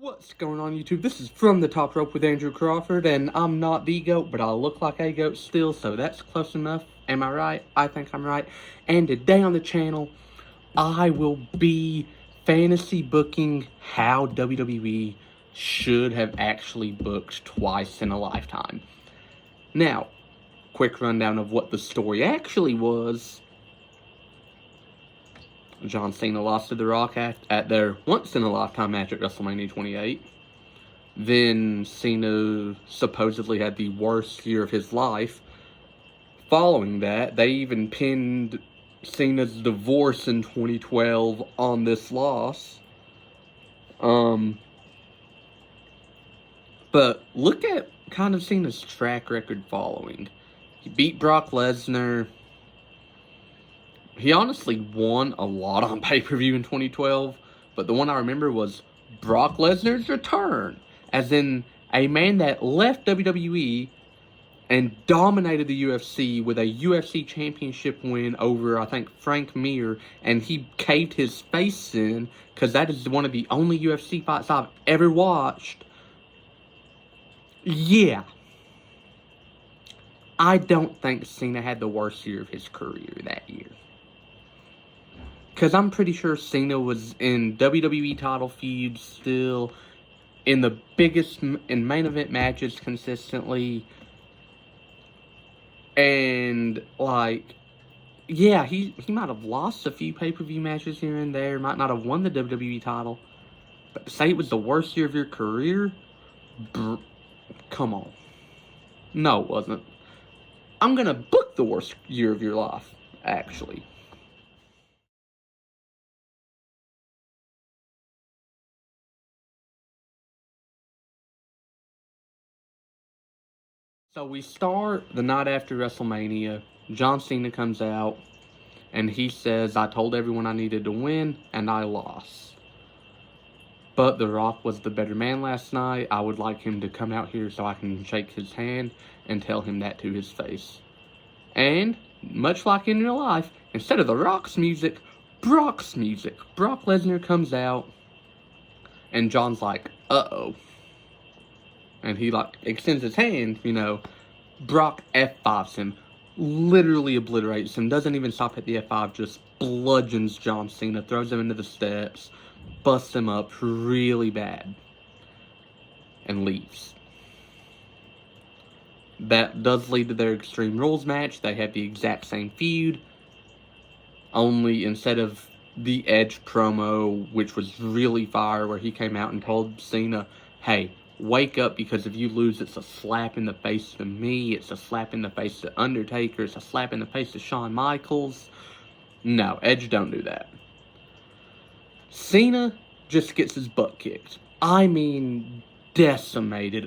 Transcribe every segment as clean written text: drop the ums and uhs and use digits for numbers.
What's going on, YouTube? This is From the Top Rope with Andrew Crawford, and I'm not the GOAT, but I look like a GOAT still, so that's close enough. Am I right? I think I'm right. And today on the channel, I will be fantasy booking how WWE should have actually booked twice in a lifetime. Now, quick rundown of what the story actually was. John Cena lost to The Rock at their once-in-a-lifetime match at WrestleMania 28. Then Cena supposedly had the worst year of his life. Following that, they even pinned Cena's divorce in 2012 on this loss. But look at kind of Cena's track record following. He beat Brock Lesnar. He honestly won a lot on pay-per-view in 2012, but the one I remember was Brock Lesnar's return, as in a man that left WWE and dominated the UFC with a UFC championship win over, I think, Frank Mir, and he caved his face in, because that is one of the only UFC fights I've ever watched. Yeah. I don't think Cena had the worst year of his career that year. Because I'm pretty sure Cena was in WWE title feuds still, in the biggest and main event matches consistently. And, like, yeah, he might have lost a few pay-per-view matches here and there, might not have won the WWE title. But to say it was the worst year of your career? Come on. No, it wasn't. I'm going to book the worst year of your life, actually. So we start the night after WrestleMania. John Cena comes out, and he says, I told everyone I needed to win, and I lost. But The Rock was the better man last night. I would like him to come out here so I can shake his hand and tell him that to his face. And, much like in real life, instead of The Rock's music, Brock's music. Brock Lesnar comes out, and John's like, uh-oh. And he, like, extends his hand, you know. Brock F5s him. Literally obliterates him. Doesn't even stop at the F5. Just bludgeons John Cena. Throws him into the steps. Busts him up really bad. And leaves. That does lead to their Extreme Rules match. They have the exact same feud. Only instead of the Edge promo, which was really fire, where he came out and told Cena, hey, wake up, because if you lose, it's a slap in the face to me, it's a slap in the face to Undertaker, it's a slap in the face to Shawn Michaels. No, Edge don't do that. Cena just gets his butt kicked. I mean, decimated.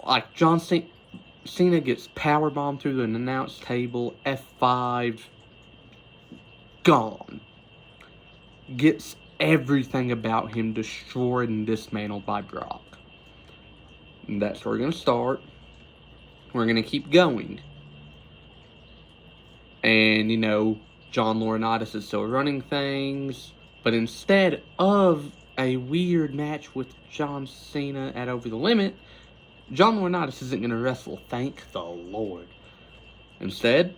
Like, John Cena gets powerbombed through an announce table, F5, gone. Gets everything about him destroyed and dismantled by Brock. And that's where we're going to start. We're going to keep going. And, you know, John Laurinaitis is still running things. But instead of a weird match with John Cena at Over the Limit, John Laurinaitis isn't going to wrestle. Thank the Lord. Instead,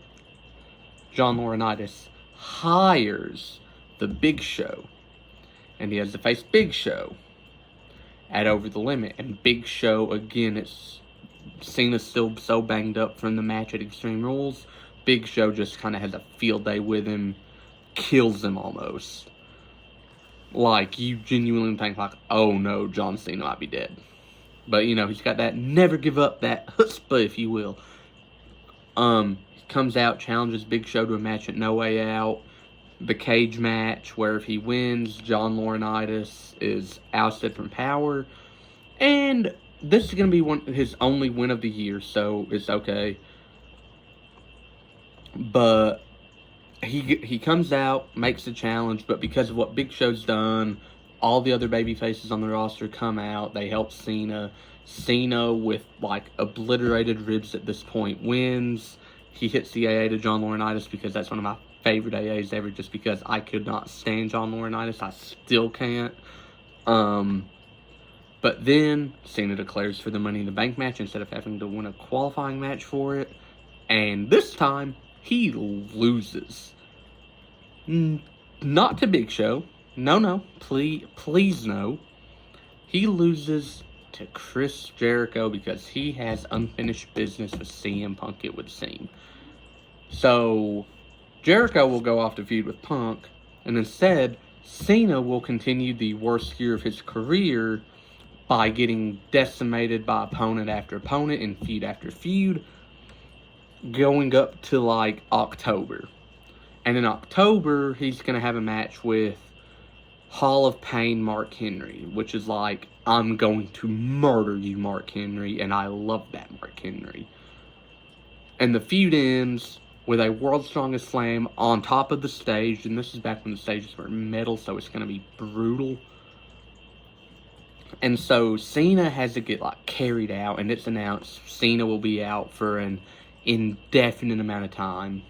John Laurinaitis hires the Big Show. And he has to face Big Show at Over the Limit. And Big Show, again, it's Cena's still so banged up from the match at Extreme Rules. Big Show just kind of has a field day with him. Kills him almost. Like, you genuinely think, like, oh no, John Cena might be dead. But, you know, he's got that never give up, that chutzpah, if you will. He comes out, challenges Big Show to a match at No Way Out. The cage match, where if he wins, John Laurinaitis is ousted from power. And this is going to be his only win of the year, so it's okay. But he comes out, makes the challenge, but because of what Big Show's done, all the other baby faces on the roster come out. They help Cena. Cena, with, like, obliterated ribs at this point, wins. He hits the AA to John Laurinaitis, because that's one of my favorite AAs ever, just because I could not stand John Laurinaitis. I still can't. But then Cena declares for the Money in the Bank match instead of having to win a qualifying match for it. And this time, he loses. Not to Big Show. No. Please no. He loses to Chris Jericho because he has unfinished business with CM Punk, it would seem. So, Jericho will go off to feud with Punk, and instead, Cena will continue the worst year of his career by getting decimated by opponent after opponent in feud after feud, going up to like October. And in October, he's going to have a match with Hall of Pain Mark Henry, which is like, I'm going to murder you, Mark Henry, and I love that, Mark Henry. And the feud ends with a World's Strongest Slam on top of the stage, and this is back when the stages were metal, so it's going to be brutal. And so Cena has to get like carried out, and it's announced Cena will be out for an indefinite amount of time.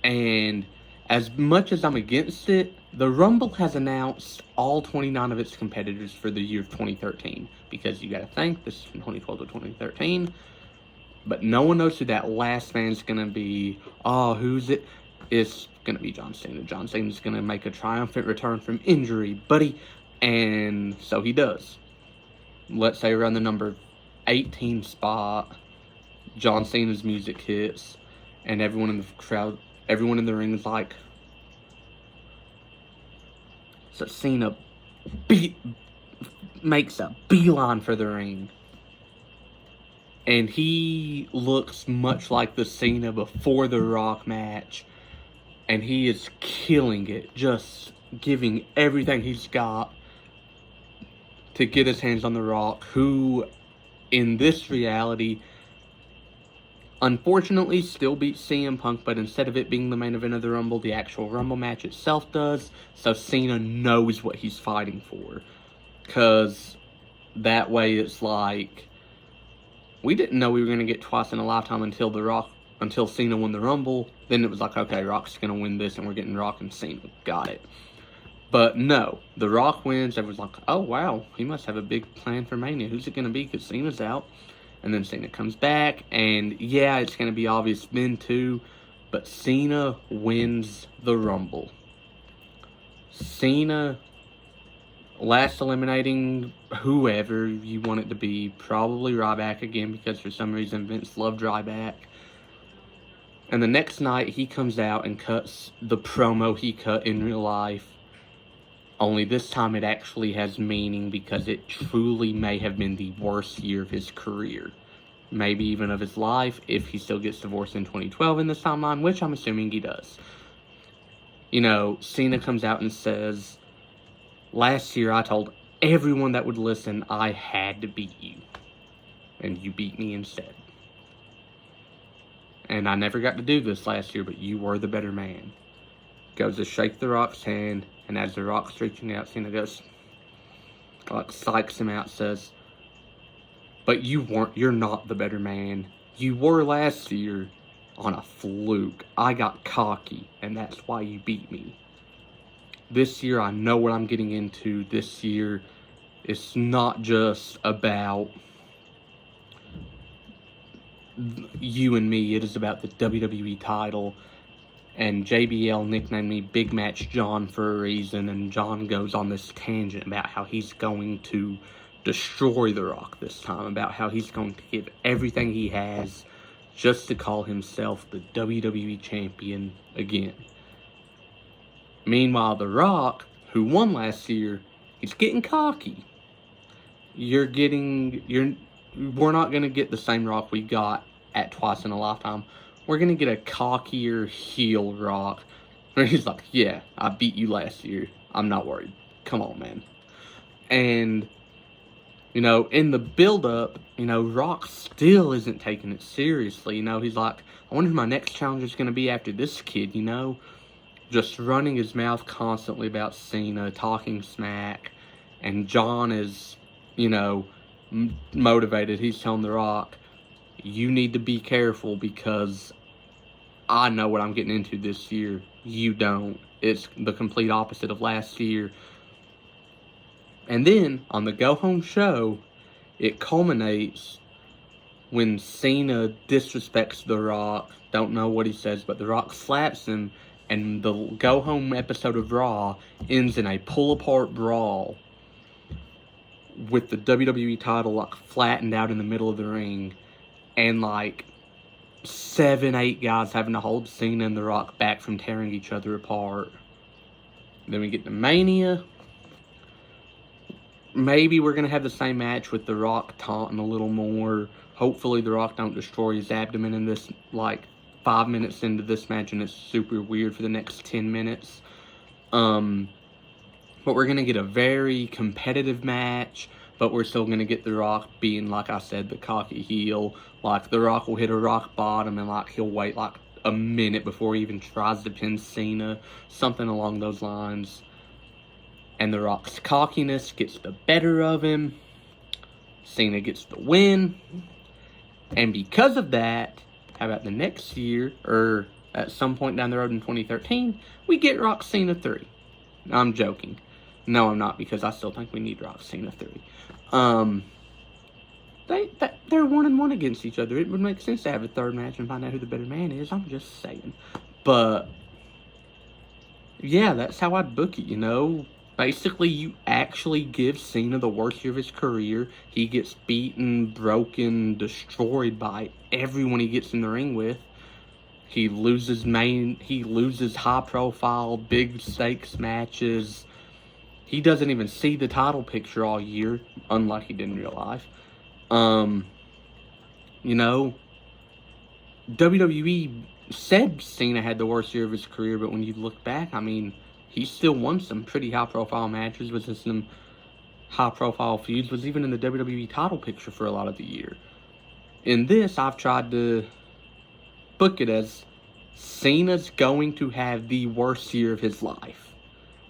And as much as I'm against it, the Rumble has announced all 29 of its competitors for the year of 2013. Because you gotta think, this is from 2012 to 2013. But no one knows who that last man's gonna be. Oh, who's it? It's gonna be John Cena. John Cena's gonna make a triumphant return from injury, buddy. And so he does. Let's say around the number 18 spot, John Cena's music hits, and everyone in the crowd, everyone in the ring is like, so Cena makes a beeline for the ring. And he looks much like the Cena before the Rock match. And he is killing it, just giving everything he's got to get his hands on the Rock, who, in this reality, unfortunately still beats CM Punk, but instead of it being the main event of the Rumble, the actual Rumble match itself does. So Cena knows what he's fighting for. Because that way it's like, we didn't know we were going to get twice in a lifetime until Cena won the Rumble. Then it was like, okay, Rock's going to win this and we're getting Rock and Cena. Got it. But no, The Rock wins. Everyone's like, oh wow, he must have a big plan for Mania. Who's it going to be? Because Cena's out. And then Cena comes back, and yeah, it's going to be obvious then too, but Cena wins the Rumble. Cena, last eliminating whoever you want it to be, probably Ryback again, because for some reason Vince loved Ryback. And the next night, he comes out and cuts the promo he cut in real life. Only this time it actually has meaning because it truly may have been the worst year of his career. Maybe even of his life, if he still gets divorced in 2012 in this timeline, which I'm assuming he does. You know, Cena comes out and says, last year I told everyone that would listen I had to beat you. And you beat me instead. And I never got to do this last year, but you were the better man. Goes to shake the Rock's hand, and as the Rock's reaching out, Cena goes, like, psychs him out, says, but you're not the better man. You were last year on a fluke. I got cocky, and that's why you beat me. This year, I know what I'm getting into. This year, it's not just about you and me. It is about the WWE title. And JBL nicknamed me Big Match John for a reason, and John goes on this tangent about how he's going to destroy The Rock this time, about how he's going to give everything he has just to call himself the WWE Champion again. Meanwhile, The Rock, who won last year, he's getting cocky. We're not going to get the same Rock we got at Twice in a Lifetime. We're going to get a cockier heel Rock. Where he's like, yeah, I beat you last year. I'm not worried. Come on, man. And, you know, in the build-up, you know, Rock still isn't taking it seriously. You know, he's like, I wonder who my next challenger is going to be after this kid, you know? Just running his mouth constantly about Cena, talking smack. And John is, you know, motivated. He's telling The Rock, you need to be careful because I know what I'm getting into this year. You don't. It's the complete opposite of last year. And then, on the go-home show, it culminates when Cena disrespects The Rock. Don't know what he says, but The Rock slaps him, and the go-home episode of Raw ends in a pull-apart brawl with the WWE title, like, flattened out in the middle of the ring, and, like, 7-8 guys having to hold Cena and The Rock back from tearing each other apart. Then we get to Mania. Maybe we're going to have the same match with The Rock taunting a little more. Hopefully The Rock don't destroy his abdomen in this, like, 5 minutes into this match, and it's super weird for the next 10 minutes. But we're going to get a very competitive match, but we're still going to get The Rock being, like I said, the cocky heel. Like, The Rock will hit a rock bottom, and, like, he'll wait, like, a minute before he even tries to pin Cena. Something along those lines. And The Rock's cockiness gets the better of him. Cena gets the win. And because of that, how about the next year, or at some point down the road in 2013, we get Rock Cena 3. I'm joking. No, I'm not, because I still think we need Rock Cena 3. They're 1-1 against each other. It would make sense to have a third match and find out who the better man is. I'm just saying. But, yeah, that's how I'd book it, you know. Basically, you actually give Cena the worst year of his career. He gets beaten, broken, destroyed by everyone he gets in the ring with. He loses high-profile, big stakes matches. He doesn't even see the title picture all year, unlike he did in real life. You know, WWE said Cena had the worst year of his career, but when you look back, I mean, he still won some pretty high-profile matches, was in some high-profile feuds, was even in the WWE title picture for a lot of the year. In this, I've tried to book it as Cena's going to have the worst year of his life.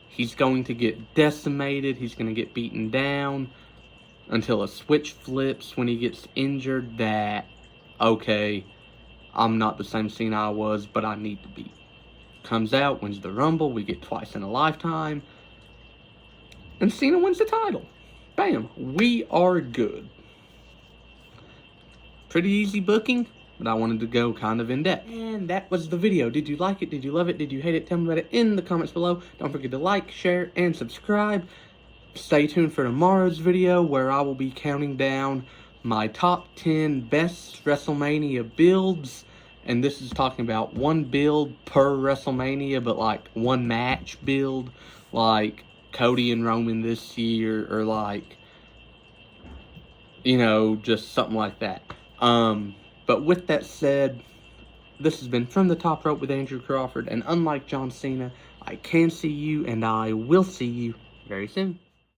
He's going to get decimated, he's going to get beaten down, until a switch flips when he gets injured that, okay, I'm not the same Cena I was, but I need to be. Comes out, wins the Rumble, we get twice in a lifetime, and Cena wins the title. Bam, we are good. Pretty easy booking, but I wanted to go kind of in depth. And that was the video. Did you like it? Did you love it? Did you hate it? Tell me about it in the comments below. Don't forget to like, share, and subscribe. Stay tuned for tomorrow's video where I will be counting down my top 10 best WrestleMania builds. And this is talking about one build per WrestleMania, but like one match build, like Cody and Roman this year, or like, you know, just something like that. But with that said, this has been From the Top Rope with Andrew Crawford, and unlike John Cena, I can see you and I will see you very soon.